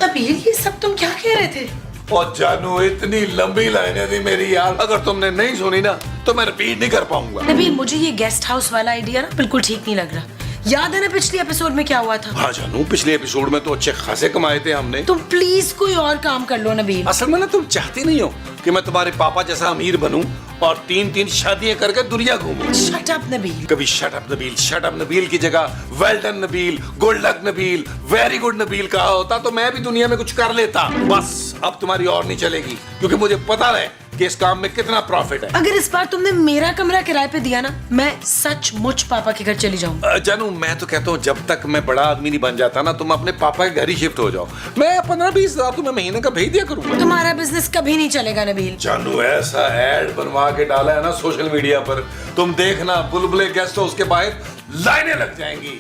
नबील, ये सब तुम क्या कह रहे थे? और जानू इतनी लंबी लाइनें थी मेरी यार, अगर तुमने नहीं सुनी ना तो मैं रिपीट नहीं कर पाऊंगा। नबील, मुझे ये गेस्ट हाउस वाला आइडिया ना बिल्कुल ठीक नहीं लग रहा। याद है ना पिछले एपिसोड में क्या हुआ था? हाँ जानू, पिछले एपिसोड में तो अच्छे खासे कमाए थे हमने। तुम प्लीज कोई और काम कर लो नबील। असल में ना तुम चाहती नहीं हो कि मैं तुम्हारे पापा जैसा अमीर बनूं और 3-3 शादियां करके दुनिया घूमूं। Shut up Nabeel. कभी शट अप नबील की जगह well done Nabeel, good luck Nabeel, very good Nabeel कहा होता तो मैं भी दुनिया में कुछ कर लेता। बस अब तुम्हारी और नहीं चलेगी, क्योंकि मुझे पता है कि इस काम में कितना प्रॉफिट है। अगर इस बार तुमने मेरा कमरा किराए पे दिया ना, मैं सचमुच पापा के घर चली जाऊँ। जानू, मैं तो कहता हूँ जब तक मैं बड़ा आदमी नहीं बन जाता ना, तुम अपने पापा के घर ही शिफ्ट हो जाओ। मैं 15-20 हजार तुम्हें महीने का भेज दिया करूंगा। तुम्हारा बिजनेस कभी नहीं चलेगा नबील। जानू, ऐसा एड बनवा के डाला है ना सोशल मीडिया पर, तुम देखना बुलबुले गेस्ट हाउस के बाहर लाइनें लग जाएंगी।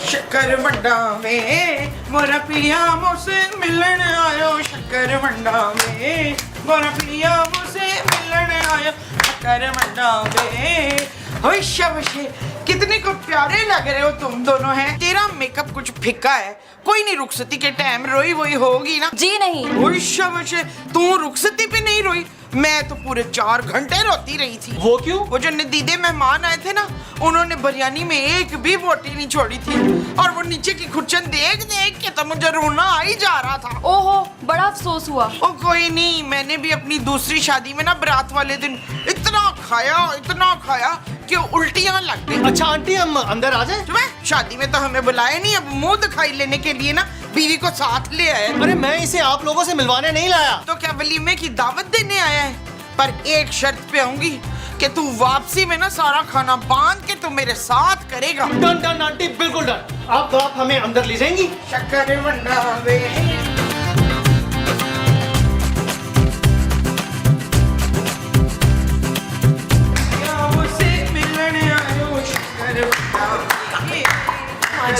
शक्कर मंडा में मोरा पिया मुझसे मिलन आयो, शक्कर मंडा में मोरा पिया मुझसे मिलन आयो, शक्कर मंडा में। कितने को प्यारे लग रहे हो तुम दोनों हैं। तेरा मेकअप कुछ फिक्का है, कोई नहीं रुखसती के टाइम रोई वही होगी ना? जी नहीं। तू रुखसती पे नहीं रोई, मैं तो पूरे 4 घंटे रोती रही थी। वो क्यों? वो जो नदीदे मेहमान आए थे ना, उन्होंने बिरयानी में एक भी बोटी नहीं छोड़ी थी, और वो नीचे की खुर्चन देख देख के तो मुझे रोना आ ही जा रहा था। ओहो, बड़ा अफसोस हुआ। ओ कोई नहीं, मैंने भी अपनी दूसरी शादी में ना बारात वाले दिन इतना खाया कि उल्टियां लग गई। अच्छा आंटी, हम अंदर आ जाएं? तुम्हें शादी में तो हमें बुलाया नहीं, अब मुंह दिखाई लेने के लिए ना बीवी को साथ ले आए। अरे मैं इसे आप लोगों से मिलवाने नहीं लाया। तो क्या वलीमे की दावत देने आया है? पर एक शर्त पे आऊंगी कि तू वापसी में ना सारा खाना बांध के तू मेरे साथ करेगा। डन डन आंटी, बिल्कुल डन। आप हमें अंदर ले जाएंगी? शक्कर मंडा वे।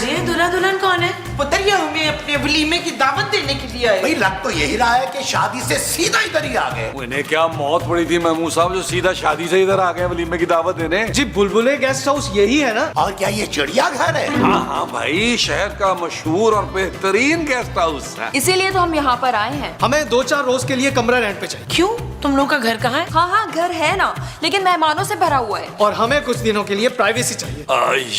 ये दूल्हा दुल्हन कौन है? पुत्र, ये हमें अपने वलीमे की दावत देने के लिए आए। भाई लग तो यही रहा है कि शादी से सीधा इधर ही आ गए। इन्हें क्या मौत पड़ी थी महमूद साहब जो सीधा शादी से इधर आ गए वलीमे की दावत देने? जी, बुलबुले गेस्ट हाउस यही है ना? और क्या ये चिड़ियाघर है? हाँ भाई, शहर का मशहूर और बेहतरीन गेस्ट हाउस है। इसीलिए तो हम यहाँ पर आए हैं। हमें 2-4 रोज के लिए कमरा रेंट पे चाहिए। क्यों? तुम लोग का घर कहाँ है? हाँ हाँ, घर है ना, लेकिन मेहमानों से भरा हुआ है। और हमें कुछ दिनों के लिए प्राइवेसी चाहिए।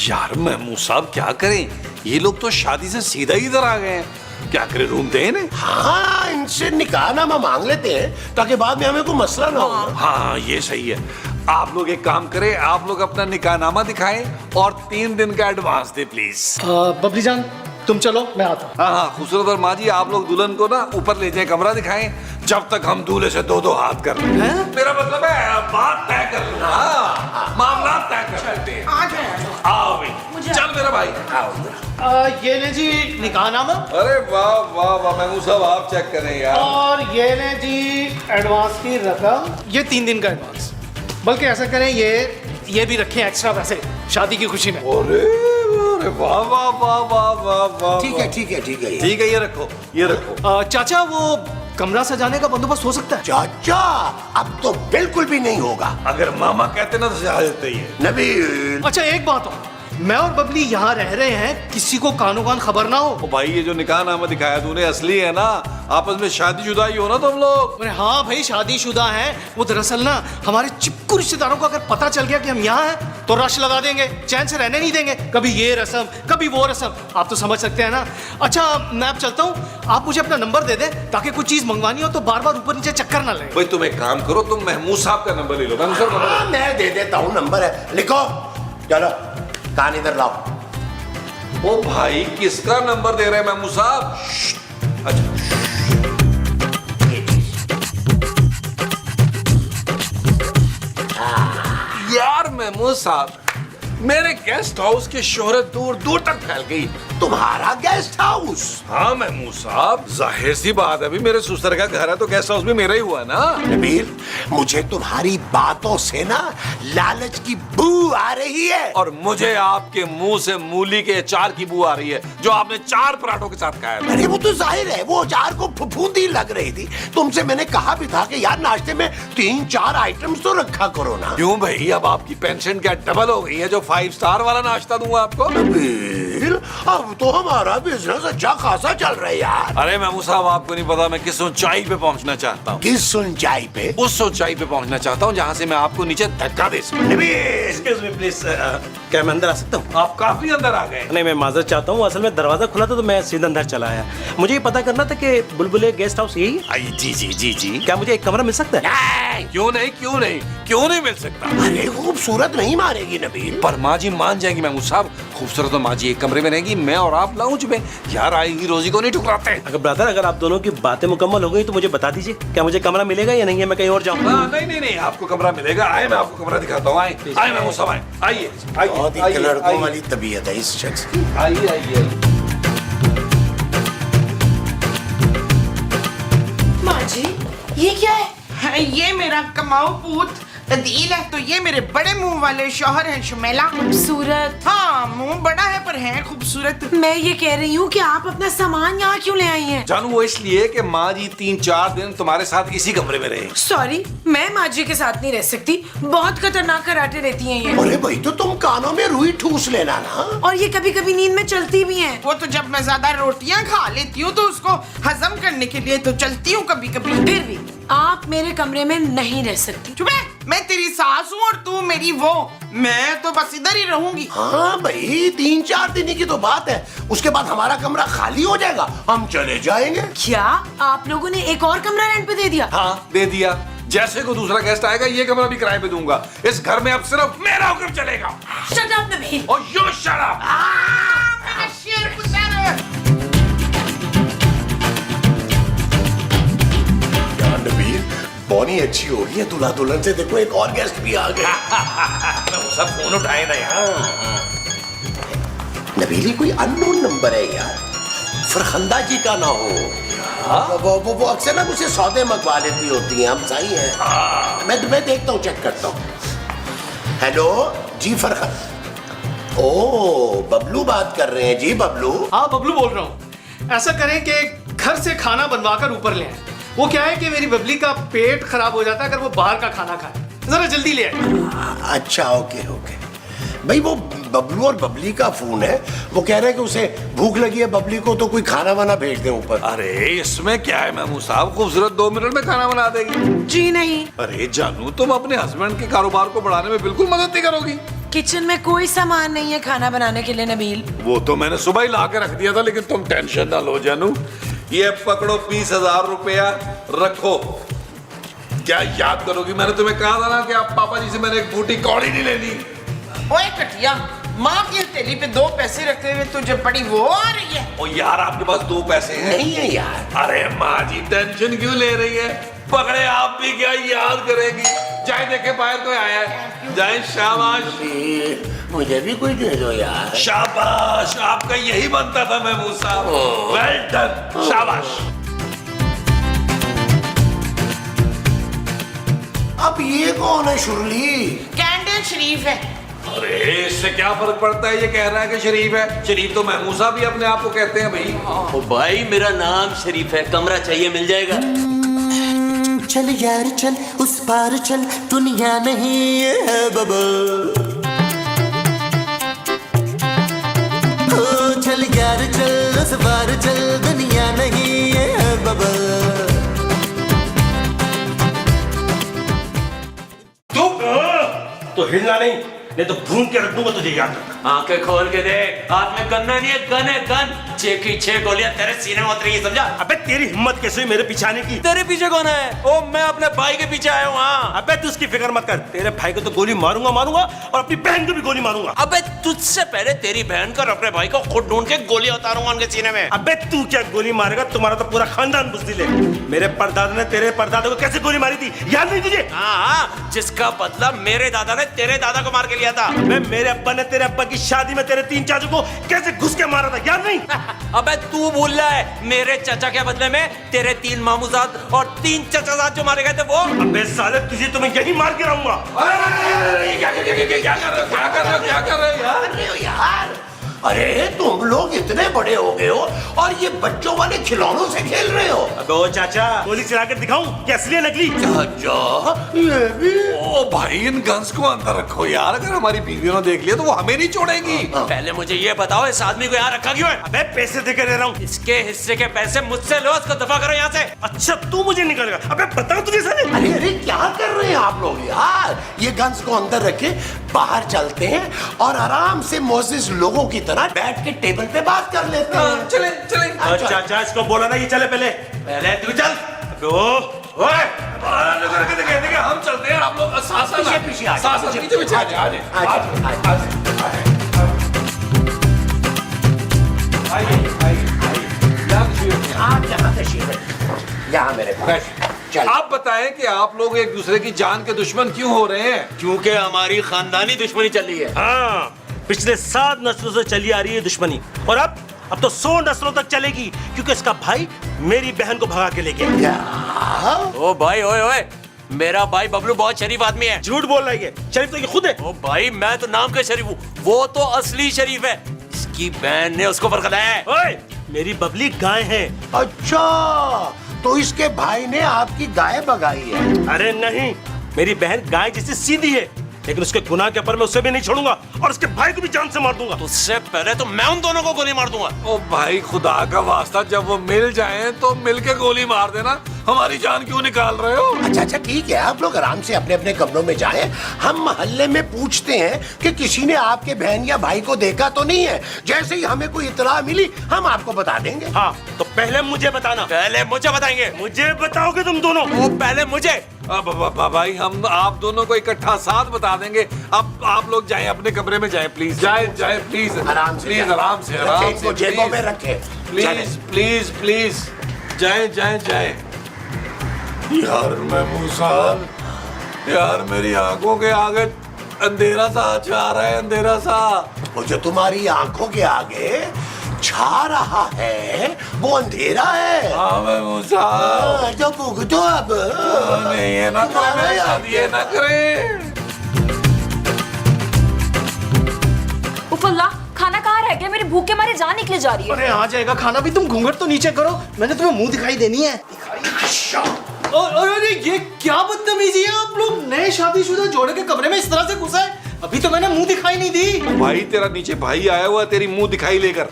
यार महमूद साहब क्या करें, ये लोग तो शादी से सीधा ही इधर आ गए हैं। क्या करें, रूम दें इन्हें? हाँ, इनसे निकाहनामा मांग लेते हैं ताकि बाद में हमें कोई मसला ना हो। हाँ ये सही है। आप लोग एक काम करें, आप लोग अपना निकाहनामा दिखाएं और 3 दिन का एडवांस दे प्लीज। बबली जान, तुम चलो, मैं आता हूँ। हाँ खूबसूरत और माँ जी, आप लोग दुल्हन को ना ऊपर ले जाए, कमरा दिखाएं, जब तक हम दूल्हे से 2-2 हाथ कर लें। मेरा मतलब है बात तय कर लेना, मामला तय कर लेते हैं। आओ भाई, चल मेरा भाई आओ। ये ले जी निकाहनामा। अरे वाह वाह वाह महमूद साहब, आप चेक करें यार। और ये ले जी एडवांस की रकम, ये 3 दिन का एडवांस। बल्कि ऐसा करें, ये भी रखें एक्स्ट्रा पैसे शादी की खुशी में। अरे वाह वाह वाह वाह वाह वाह। ठीक है ठीक है ठीक है ठीक है, ये रखो ये रखो। चाचा, वो कमरा सजाने का बंदोबस्त हो सकता है? चाचा, अब तो बिल्कुल भी नहीं होगा। अगर मामा कहते ना तो सजा देते ही है। नबील, अच्छा एक बात हो, मैं और बबली यहाँ रह रहे हैं, किसी को कानो कान खबर ना हो। ओ भाई, ये जो निकाहनामा दिखाया तूने असली है ना? आपस में शादीशुदा ही हो ना तुम लोग? अरे हाँ भाई, शादीशुदा हैं। वो दरअसल ना हमारे चिपकू रिश्तेदारों को अगर पता चल गया कि हम यहाँ हैं तो रश लगा देंगे, चैन से रहने नहीं देंगे। कभी ये रस्म, कभी वो रस्म, आप तो समझ सकते हैं ना। अच्छा मैं अब चलता हूँ, आप मुझे अपना नंबर दे दें ताकि कुछ चीज मंगवानी हो तो बार बार ऊपर नीचे चक्कर ना लगे। भाई तुम एक काम करो, तुम महमूद साहब का नंबर ले लो। महमूद साहब हाँ, मैं दे देता हूँ, नंबर है, लिखो। चलो कान इधर लाओ। ओ भाई, किसका नंबर दे रहे हैं महमूद साहब? अच्छा यार महमूद साहब, मेरे गेस्ट हाउस की शोहरत दूर दूर तक फैल गई। तुम्हारा गेस्ट हाउस। हाँ महमूद साहब, जाहिर सी बात है, अभी मेरे सुसर का घर है तो गेस्ट हाउस भी मेरा ही हुआ ना। नबील, मुझे तुम्हारी बातों से ना लालच की बू आ रही है। और मुझे आपके मुंह से मूली के अचार की बू आ रही है जो आपने 4 पराठों के साथ खाया था। अरे वो तो जाहिर है, वो अचार को फफूंदी लग रही थी। तुमसे मैंने कहा भी था कि यार नाश्ते में 3-4 आइटम्स तो रखा करो ना। क्यों भाई, अब आपकी पेंशन क्या डबल हो गई है जो 5 स्टार वाला नाश्ता दूंगा आपको? नबील, अब तो हमारा बिजनेस अच्छा खासा चल रहा है यार। अरे महमूद साहब, आपको नहीं पता मैं किस ऊंचाई पे पहुंचना चाहता हूँ। किस ऊंचाई पे? उस ऊंचाई पे पहुंचना चाहता हूँ जहाँ से मैं आपको नीचे धक्का दे सकूं। एक्सक्यूज मी प्लीज, क्या मैं अंदर आ सकता हूँ? आप काफी अंदर आ गए। नहीं, मैं माजरत चाहता हूँ, असल में दरवाजा खुला था तो मैं सीधा अंदर चला आया। मुझे ये पता करना था कि बुलबुले गेस्ट हाउस यही है? जी जी जी जी। क्या मुझे एक कमरा मिल सकता है? क्यों नहीं, क्यों नहीं, क्यों नहीं मिल सकता? अरे खूबसूरत नहीं मारेगी नबील। पर माँ जी मान जाएंगी महमूद साहब। खूबसूरत तो माँ जी एक कमरे में रहेगी, मैं और आप लाउंज में। यार आएगी रोजी को नहीं ठुकराते। अगर ब्रदर, अगर आप दोनों की बातें मुकम्मल हो गई तो मुझे बता दीजिए, क्या मुझे कमरा मिलेगा या नहीं है, मैं कहीं और जाऊँ? नहीं नहीं नहीं, आपको कमरा मिलेगा। आए, मैं आपको कमरा दिखाता हूँ। आए आए महमूद साहब, आए, आइए बहुत ही आइए लड़कों आइए वाली तबीयत है इस शख्स की। आइए आइए। माँ जी, ये क्या है? ये मेरा कमाऊ पूत अदील है, तो ये मेरे बड़े मुंह वाले शौहर हैं शुमेला। खूबसूरत। हाँ, मुंह बड़ा है पर है खूबसूरत। मैं ये कह रही हूँ कि आप अपना सामान यहाँ क्यों ले आई हैं? जानू, वो इसलिए कि माँ जी 3-4 दिन तुम्हारे साथ इसी कमरे में रहे। सॉरी, मैं माँ जी के साथ नहीं रह सकती। बहुत खतरनाक कराटे रहती हैं ये। अरे भाई, तो तुम कानों में रुई ठूस लेना ना। और ये कभी कभी नींद में चलती भी हैं। वो तो जब मैं ज्यादा रोटियां खा लेती हूँ तो उसको हजम करने के लिए तो चलती हूँ कभी कभी। फिर भी आप मेरे कमरे में नहीं रह सकती। चुप है, मैं तेरी सास हूँ और तू मेरी वो। मैं तो बस इधर ही रहूंगी। हाँ भाई, 3-4 दिन की तो बात है, उसके बाद हमारा कमरा खाली हो जाएगा, हम चले जाएंगे। क्या आप लोगों ने एक और कमरा रेंट पे दे दिया? हाँ, दे दिया। जैसे को दूसरा गेस्ट आएगा ये कमरा भी किराए पे दूंगा। इस घर में अब सिर्फ मेरा हुक्म चलेगा। Shut up Nabeel. और यू शट अप। मेरा शेर पुत्र। यार नबील, बॉनी अच्छी हो गई है दूल्हा दुल्हन से। देखो एक और गेस्ट भी आ गया। सब फोन उठाए ना यार। नबील, ये कोई अननोन नंबर है यार, फरखंदा जी का ना हो। वो अक्सर ना मुझसे सौदे मंगवा लेती होती हैं, हम सही हैं। मैं देखता हूँ, चेक करता हूँ। हेलो जी, फरखंद। ओ, बबलू बात कर रहे हैं जी। बबलू? हाँ, बबलू बोल रहा हूँ। ऐसा करें कि घर से खाना बनवा कर ऊपर ले आए। वो क्या है कि मेरी बबली का पेट खराब हो जाता है अगर वो बाहर का खाना खाए। जरा जल्दी ले आए। अच्छा, ओके ओके। भाई वो बबलू और बबली का फोन है, वो कह रहे हैं कि उसे भूख लगी है बबली को, तो कोई खाना वाना भेज दे ऊपर। अरे इसमें क्या है महमूद साहब, खूबसूरत 2 मिनट में खाना बना देगी। जी नहीं, अरे जानू, तुम अपने हस्बैंड के कारोबार को बढ़ाने में बिल्कुल मदद नहीं करोगी। किचन में कोई सामान नहीं है खाना बनाने के लिए नबील। वो तो मैंने सुबह ही ला के रख दिया था, लेकिन तुम टेंशन ना लो जानू। ये पकड़ो 20,000 रुपया, रखो। क्या याद करोगी, मैंने तुम्हें कहा था ना कि आप पापा जी से मैंने एक बूटी कौड़ी नहीं लेनी। ओए कटिया, माँ की हथेली पे 2 पैसे रखते हुए तुझे बड़ी वो आ रही है। ओ यार, आपके पास 2 पैसे हैं? नहीं है यार। अरे माँ जी टेंशन क्यों ले रही है? पकड़े आप भी क्या याद करेगी। जाए देखे बाहर कोई आया है, जाए। शाबाश, मुझे भी कोई दे दो यार। शाबाश, आपका यही बनता था महमूद साहब। वेल डन, शाबाश। अब ये कौन है शुरली? कैंडल शरीफ है। अरे इससे क्या फर्क पड़ता है, ये कह रहा है कि शरीफ है। शरीफ तो महमूद साहब भी अपने आप को कहते हैं भाई। ओ भाई, मेरा नाम शरीफ है, कमरा चाहिए मिल जाएगा। चल यार चल, उस पार चल, दुनिया नहीं है बबल। ओ चल यार चल, उस पार चल, दुनिया नहीं है बबल। तो हिलना नहीं तो भून के रख दूंगा तुझे, याद रख। आंखें खोल के देख, हाथ में गन्ना नहीं है, गन है, गन। बच्चे की 6 गोलियां तेरे सीने में उतरेंगी, समझा? अबे तेरी हिम्मत कैसे हुई मेरे पीछे आने की? तेरे पीछे कौन है? ओ मैं अपने भाई के पीछे आया हूँ। हाँ। अबे तू उसकी फिक्र मत कर, तेरे भाई को तो गोली मारूंगा और अपनी बहन को भी गोली मारूंगा। अबे तुझसे पहले तेरी बहन को और अपने भाई को खुद ढूंढ के गोलियां उतारूंगा उनके सीने में। अबे तू क्या गोली मारेगा? तुम्हारा तो पूरा खानदान बुज़दिल है। मेरे परदादा ने तेरे परदादा को कैसे गोली मारी थी, याद नहीं तुझे? हाँ, जिसका बदला मेरे दादा ने तेरे दादा को मार के लिया था। मेरे अब्बा ने तेरे अब्बा की शादी में तेरे 3 चाचू को कैसे घुस के मारा था, याद नहीं? अबे तू भूल रहा है, मेरे चाचा के बदले में तेरे 3 मामूजाद और 3 चचाजाद जो मारे गए थे वो। अबे साले तुझे तो मैं यही मार के रहूंगा। क्या कर रहे हो यार? अरे तुम लोग इतने बड़े हो गए हो और ये बच्चों वाले खिलौनों से खेल रहे हो। अबे ओ चाचा, गोली चला कर दिखाऊं कि असली है नकली? चाचा ये भी। ओ भाई, इन गन्स को अंदर रखो यार, अगर हमारी बीवियों ने देख लिया तो वो हमें नहीं छोड़ेगी। पहले मुझे ये बताओ, इस आदमी को यहाँ रखा क्यों है? अबे पैसे देकर दे रहा हूँ। इसके हिस्से के पैसे मुझसे लो, इसको दफा करो यहाँ से। अच्छा तू मुझे निकालेगा? अबे बताओ तुझे साले। अरे अरे क्या कर रहे हैं आप लोग यार? ये गन्स को अंदर रखे बाहर चलते हैं और आराम से मोजिज लोगों की तरह बैठ के टेबल पे बात कर लेते हैं। चले चले। चाचा इसको बोला ना ये चले पहले तू चल। ओए, देखे हम चलते हैं, आप लोग पीछे आ जाओ। पीछे आ जाओ। आप यहाँ तशरीफ यहाँ मेरे पास। चल। आप बताएं कि आप लोग एक दूसरे की जान के दुश्मन क्यों हो रहे हैं? क्योंकि हमारी खानदानी दुश्मनी चल रही है। हाँ, पिछले 7 नस्लों से चली आ रही है दुश्मनी, और अब तो 100 नस्लों तक चलेगी, क्योंकि इसका भाई मेरी बहन को भगा के ले गया। ओ भाई, ओए ओए, मेरा भाई बबलू बहुत शरीफ आदमी है। झूठ बोल रहा है, शरीफ तो ये खुद है। ओ भाई, मैं तो नाम के शरीफ हूँ, वो तो असली शरीफ है। इसकी बहन ने उसको बरगलाया है। ओए, मेरी बबली गाय है। अच्छा, तो इसके भाई ने आपकी गाय भगाई है? अरे नहीं, मेरी बहन गाय जैसी सीधी है, लेकिन उसके गुनाह के ऊपर मैं उसे भी नहीं छोड़ूंगा और उसके भाई को भी जान से मार दूंगा। उससे पहले तो मैं उन दोनों को गोली मार दूंगा। ओ भाई, खुदा का वास्ता, जब वो मिल जाएं तो मिल के गोली मार देना, हमारी जान क्यों निकाल रहे हो? अच्छा ठीक है, आप लोग आराम से अपने अपने कमरों में जाएं। हम मोहल्ले में पूछते हैं कि किसी ने आपके बहन या भाई को देखा तो नहीं है। जैसे ही हमें कोई इतला मिली हम आपको बता देंगे। हाँ, तो पहले मुझे बताना। पहले मुझे बताएंगे। मुझे बताओगे तुम दोनों? वो पहले मुझे। अब भाई, हम आप दोनों को इकट्ठा साथ बता देंगे। अब आप लोग जाएं, अपने कमरे में जाएं, प्लीज जाएं प्लीज, आराम से प्लीज, आराम से जेबों में रखें। प्लीज जाएं। यार महमूद साहब, यार मेरी आंखों के आगे अंधेरा सा छा रहा है, अंधेरा सा। वो जो तुम्हारी आंखों के आगे छा रहा है वो अंधेरा है। हाँ महमूद साहब, जो भुगतो अब। नहीं, ये ना करें यार, ये ना करें। उफुल्ला, खाना कहाँ रह गया? मेरी भूख के मारे जान निकले जा रही है। अरे आ जाएगा खाना भी, तुम घूंघट तो नीचे करो, मैंने तुम्हें मुंह दिखाई देनी है। और अरे ये क्या बदतमीजी है, आप लोग नए शादीशुदा जोड़े के कमरे में इस तरह से घुसा है? अभी तो मैंने मुंह दिखाई नहीं दी। भाई, तेरा नीचे भाई आया हुआ है तेरी मुंह दिखाई लेकर।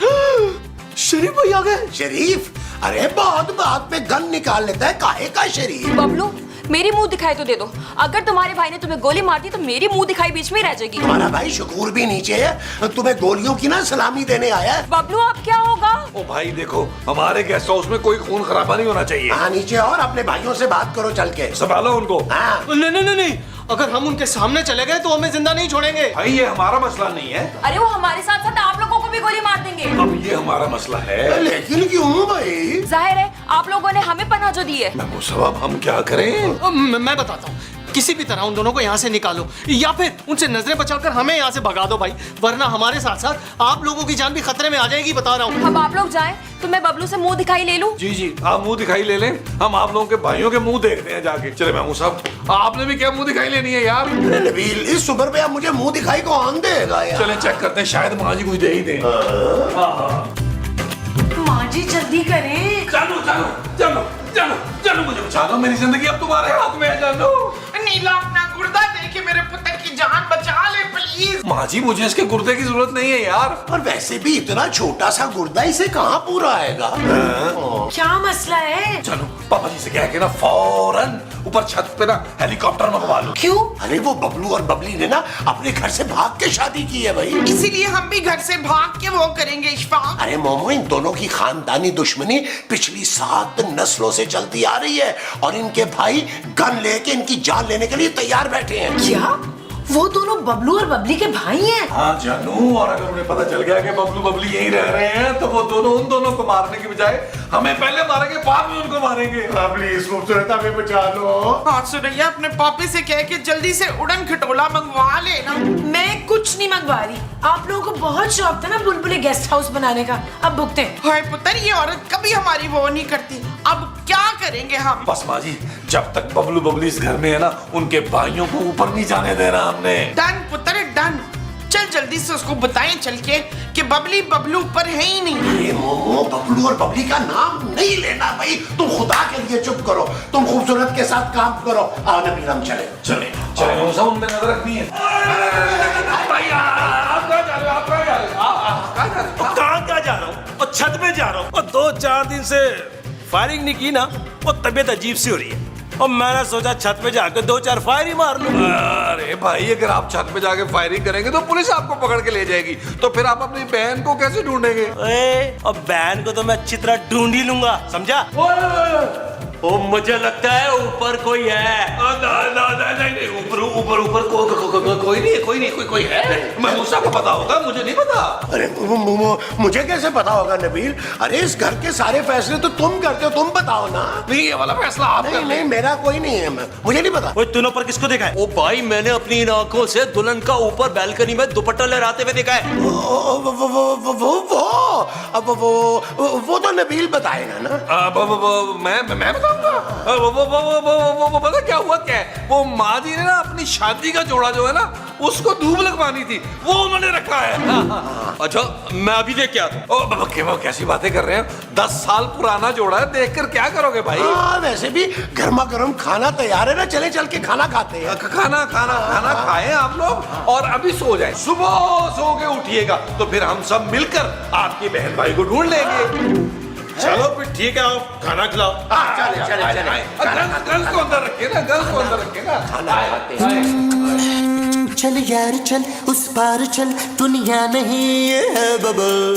शरीफ भाई आ गए। शरीफ? अरे बहुत बात पे गन निकाल लेता है, काहे का शरीफ? बबलू, मेरी मुंह दिखाई तो दे दो। अगर तुम्हारे भाई ने तुम्हें गोली मार दी तो मेरी मुंह दिखाई बीच में ही रह जाएगी। तुम्हारा भाई शकूर भी नीचे है, तुम्हें गोलियों की ना सलामी देने आया है। बबलू, अब क्या होगा? ओ भाई देखो, हमारे गेस्ट हाउस में कोई खून खराबा नहीं होना चाहिए। हाँ नीचे, और अपने भाइयों से बात करो चल के। संभालो उनको। हाँ। नहीं, अगर हम उनके सामने चले गए तो हमें जिंदा नहीं छोड़ेंगे। भाई, ये हमारा मसला नहीं है। अरे वो हमारे साथ साथ आप लोगों को भी गोली मार देंगे। अब ये हमारा मसला है। लेकिन क्यों भाई? जाहिर है आप लोगों ने हमें पनाह जो दी है। महमूद साहब, हम क्या करें? मैं बताता हूँ, किसी भी तरह उन दोनों को यहाँ से निकालो, या फिर उनसे नजरें बचाकर हमें यहाँ से भगा दो भाई, वरना हमारे साथ साथ आप लोगों की जान भी खतरे में आ जाएगी, बता रहा हूँ। अब आप लोग जाएं तो मैं बबलू से मुंह दिखाई ले लूं? जी, आप मुंह दिखाई ले लें, हम आप लोगों के भाइयों के मुंह देखते हैं जाके। चले महमूद साहब, आपने भी क्या मुंह दिखाई लेनी है यार? नबील, इस उम्र में अब मुझे मुंह दिखाई कौन देगा यार? चले चेक करते हैं, शायद माँ जी कुछ दे ही दें। माँ जी जल्दी करें। चलो मुझे बचा दो, मेरी जिंदगी अब तुम्हारे हाथ में है। जानो, नीला अपना गुर्दा दे के मेरे पुत्र की जान बचा ले प्लीज। प्लीज। माँ जी मुझे इसके गुर्दे की जरूरत नहीं है यार। और वैसे भी इतना छोटा सा गुर्दा इसे कहाँ पूरा आएगा? क्या मसला है? चलो पापा जी से कह के ना फौरन ऊपर छत पे ना हेलीकॉप्टर मंगवा लो। क्यों? अरे वो बबलू और बबली ने ना अपने घर से भाग के शादी की है भाई। इसीलिए हम भी घर से भाग के वो करेंगे इशफाक। अरे मोमो, इन दोनों की खानदानी दुश्मनी पिछली 7 नस्लों से चलती आ रही है और इनके भाई गन लेके इनकी जान लेने के लिए तैयार बैठे हैं। क्या वो दोनों बबलू और बबली के भाई हैं? हाँ जानू, और अगर उन्हें पता चल गया कि बबलू बबली यहीं रह रहे हैं तो वो दोनों उन दोनों को मारने की बजाय हमें पहले मारेंगे, बाद में उनको मारेंगे। प्लीज खूबसूरत हमें बचा लो। हाँ सुरैया, अपने पापी से कह के जल्दी से उड़न खटोला मंगवा लेना। मैं कुछ नहीं मंगवा रही। आप लोगों को बहुत शौक था ना बुलबुले गेस्ट हाउस बनाने का, अब भुगते हैं। हाय पुत्र, ये औरत कभी हमारी वो नहीं करती, अब क्या करेंगे हम? बस माँ जी, जब तक बबलू बबली इस घर में है ना, उनके भाइयों को ऊपर नहीं जाने देना हमने। डन पुत्र डन। चल जल्दी से उसको बताएं चल के कि बबली बबलू ऊपर है ही नहीं। अरे मोमो, बबलू और बबली का नाम नहीं लेना भाई। तुम खुदा के लिए चुप करो, तुम खूबसूरत के साथ काम करो। आओ नबील, हम चले चले चले सब उनमें नजर रखनी है। भाई आप कहाँ जा रहे हो? आप कहाँ जा रहे हो? कहाँ जा रहे हो? कहाँ क्या जा रहा हूँ? और छत पे जा रहा हूँ। और 2-4 दिन से फायरिंग नहीं की ना, वो तबीयत अजीब सी हो रही है और मैंने सोचा छत पे जाकर 2-4 फायर ही मार लूं। अरे भाई, अगर आप छत पे जाके फायरिंग करेंगे तो पुलिस आपको पकड़ के ले जाएगी, तो फिर आप अपनी बहन को कैसे ढूंढेंगे? और बहन को तो मैं अच्छी तरह ढूंढ ही लूंगा, समझा? ओ मुझे लगता है ऊपर कोई है। नहीं, ऊपर ऊपर ऊपर कोई नहीं, कोई है। महमूसा को पता होगा, मुझे नहीं पता। अरे मुझे कैसे पता होगा नबील? अरे इस घर के सारे फैसले तो तुम करते हो, तुम बताओ ना। नहीं, ये वाला फैसला आप कर नहीं, मेरा कोई नहीं है, मुझे नहीं पता। वो तूने ऊपर किसको देखा है? ओ भाई, मैंने अपनी इन आंखों से दुल्हन का ऊपर बैल्कनी में दुपट्टा लहराते हुए देखा है। वो तो नबील बताएगा ना। मैं बताऊंगा। वो पता क्या हुआ? क्या है, वो माँ जी ने ना अपनी शादी का जोड़ा जो है ना, उसको धूप लगवानी थी, वो उन्होंने रखा है। अच्छा, मैं अभी देख के आता हूँ। वो कैसी बातें कर रहे हैं? 10 साल पुराना जोड़ा है, देखकर क्या करोगे भाई? वैसे भी गर्मा गर्म खाना तैयार है ना, चले चल के खाना खाते हैं। खाना खाएं आप लोग और अभी सो जाएं। सुबह सो के उठिएगा तो फिर हम सब मिलकर आपकी बहन भाई को ढूंढ लेंगे। चलो फिर ठीक है, आओ खाना खिलाओ। चले गर्ल्स को अंदर रखिए ना, गर्ल्स को अंदर रखिए ना। खाना खाते हैं। चल यार चल उस पार चल, दुनिया नहीं ये है बबल।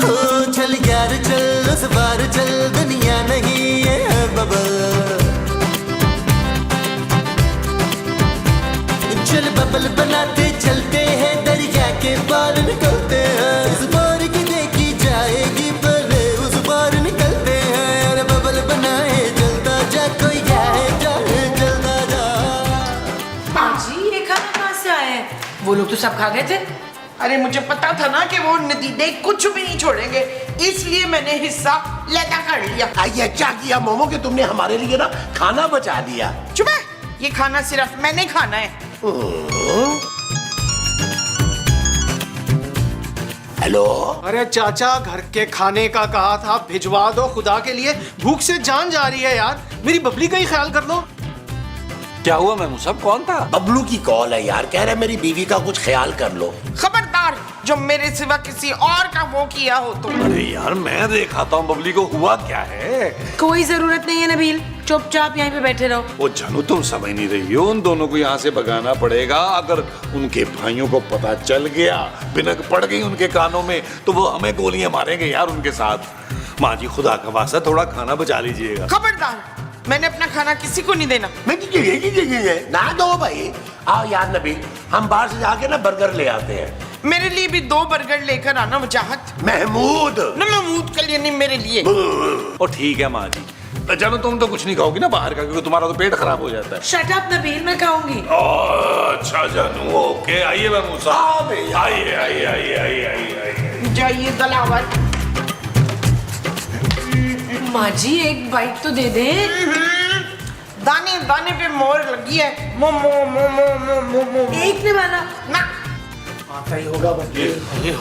ओ चल यार चल उस पार चल, दुनिया नहीं ये है बबल। चल बबल बनाते चलते हैं, दरिया के पार निकलते हैं। उस पार की देखी जाएगी पहले, उस पार निकलते हैं। अरे बबल बनाए चलता जा, कोई जाए जाए चलता जा। माँ जी, ये खाना कहाँ से आया है? वो लोग तो सब खा गए थे। अरे मुझे पता था ना कि वो नदीदे कुछ भी नहीं छोड़ेंगे, इसलिए मैंने हिस्सा लदा कर लिया। ये अच्छा किया मोमो कि तुमने हमारे लिए ना खाना बचा दिया। चुप है, ये खाना सिर्फ मैंने खाना है। हेलो। अरे चाचा, घर के खाने का कहा था, भिजवा दो खुदा के लिए, भूख से जान जा रही है यार। मेरी बबली का ही ख्याल कर लो। क्या हुआ मैमू साहब, कौन था? बबलू की कॉल है यार, कह रहे मेरी बीवी का कुछ ख्याल कर लो। खबरदार, जो मेरे सिवा किसी और का वो किया हो तो। अरे यार, मैं दिखाता हूँ बबली को हुआ क्या है। कोई जरूरत नहीं है नबील, चुपचाप यहीं पे बैठे रहो। वो जानू, तुम समझ नहीं रही हो, उन दोनों को यहाँ से भगाना पड़ेगा। अगर उनके भाइयों को पता चल गया, बिनक पड़ गई उनके कानों में, तो वो हमें गोलियां मारेंगे यार उनके साथ। माँ जी, खुदा का वास्ता थोड़ा खाना बचा लीजिएगा। खबरदार, मैंने अपना खाना किसी को नहीं देना। ना दो भाई। आओ यार नबील, हम बाहर से जाके ना बर्गर ले आते हैं। मेरे लिए भी 2 बर्गर लेकर आना वजाहत। महमूद। न महमूद के लिए नहीं, मेरे लिए। ओ ठीक है माँ जी। जानू, तुम तो कुछ नहीं खाओगी ना बाहर का, क्योंकि तुम्हारा तो पेट खराब हो जाता है। शट अप नबील, मैं खाऊंगी। अच्छा जानू, ओके। आइए मैमू साहब, आइए आइए आइए आइए आइए। जाइए दलावर। माँ जी, एक बाइट तो दे दे। दाने दाने पे मोर लगी है। मो मो मो मो मो मो मो। एक ने वाला ना आता ही होगा बच्चे।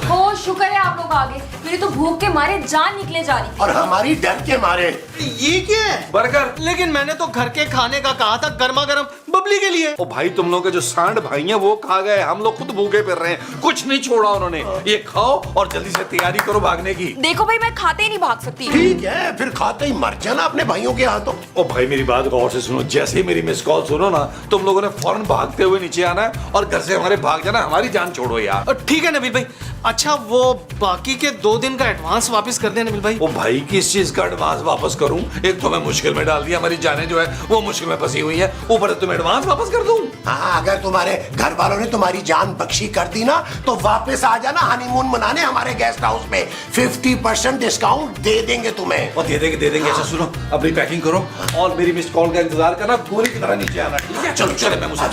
हो शुक्र है आप लोग आ गए, मेरी तो भूख के मारे जान निकले जा रही। और हमारी डर के मारे। ये क्या है? बर्गर। लेकिन मैंने तो घर के खाने का कहा था, गर्मा गर्म बबली के लिए। ओ भाई तुम लोग के जो सांड भाई हैं वो खा गए, हम लोग खुद भूखे फिर रहे हैं, कुछ नहीं छोड़ा उन्होंने। ये खाओ और जल्दी से तैयारी करो भागने की। देखो भाई मैं खाते ही नहीं भाग सकती। ठीक है, फिर खाते ही मर जाना अपने भाइयों के हाथों। ओ भाई मेरी बात गौर से सुनो, जैसे ही मेरी मिस कॉल सुनो ना, तुम लोगों ने फौरन भागते हुए नीचे आना है और घर से हमारे भाग जाना, हमारी जान छोड़ो यार। ठीक है नबील भाई। अच्छा वो बाकी के 2 दिन का एडवांस वापस कर दे नबील भाई। ओ भाई किस चीज का एडवांस वापस करूं? एक तो मैं मुश्किल में डाल दिया, हमारी जानें जो है वो मुश्किल में फंसी हुई है, ऊपर से तुम एडवांस वापस कर दूं? हाँ, अगर तुम्हारे घर वालों ने तुम्हारी जान बख्शी कर दी ना तो वापस आ जाना हनीमून मनाने हमारे गेस्ट हाउस में। 50% डिस्काउंट दे देंगे तुम्हें। और दे देंगे। ऐसा सुनो, अपनी पैकिंग करो और मेरी मिस कॉल का इंतजार करना, गोली की तरह नीचे आना, ठीक है? चलो चले, मैं मुझे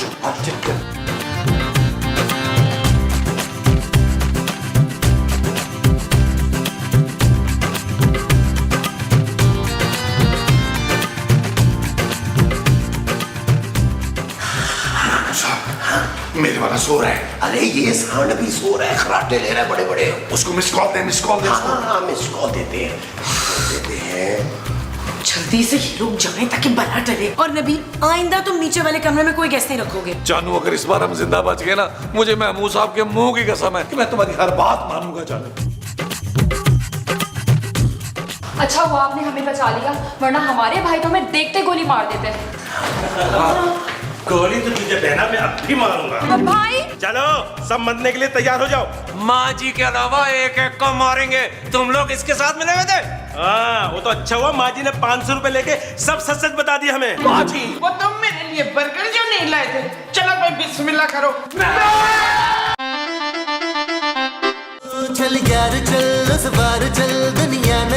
मेरे वाला सो रहा है। अरे ये सांड भी सो रहा है, खराटे ले रहा है बड़े बड़े। उसको मिस कॉल दे उसको। हाँ, मिस कॉल देते हैं। जल्दी से ये लोग जाएं ताकि बला टले। और नबी आइंदा तुम नीचे वाले कमरे में कोई गेस्ट नहीं रखोगे। जानू अगर इस बार हम जिंदा बच गए ना, मुझे महमूद साहब के मुंह की कसम है कि मैं तुम्हारी हर बात मानूंगा। जानू अच्छा हुआ आपने हमें बचा लिया, वरना हमारे भाई तो हमें देखते गोली मार देते। गोली तो तुझे बहना मैं अब भी मारूंगा। भाई चलो सब मरने के लिए तैयार हो जाओ। माँ जी के अलावा एक एक को मारेंगे। तुम लोग इसके साथ मिले हुए थे? हाँ, वो तो अच्छा हुआ माँ जी ने 500 रुपए लेके सब सच सच बता दिया हमें। माँ जी वो तुम मेरे लिए बर्गर जो नहीं लाए थे। चलो भाई बिस्मिल्लाह करो। चल यार चल, उस बार चल, दुनिया न